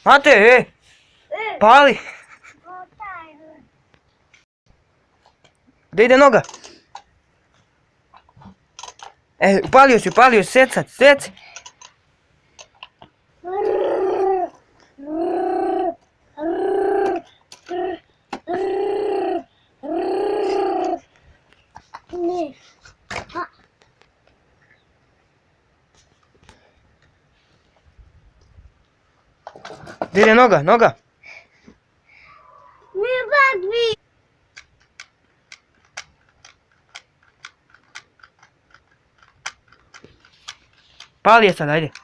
Mate, pali. Da ide noga. Upalio si, seci. Da ide noga. Pali je sad, ajde.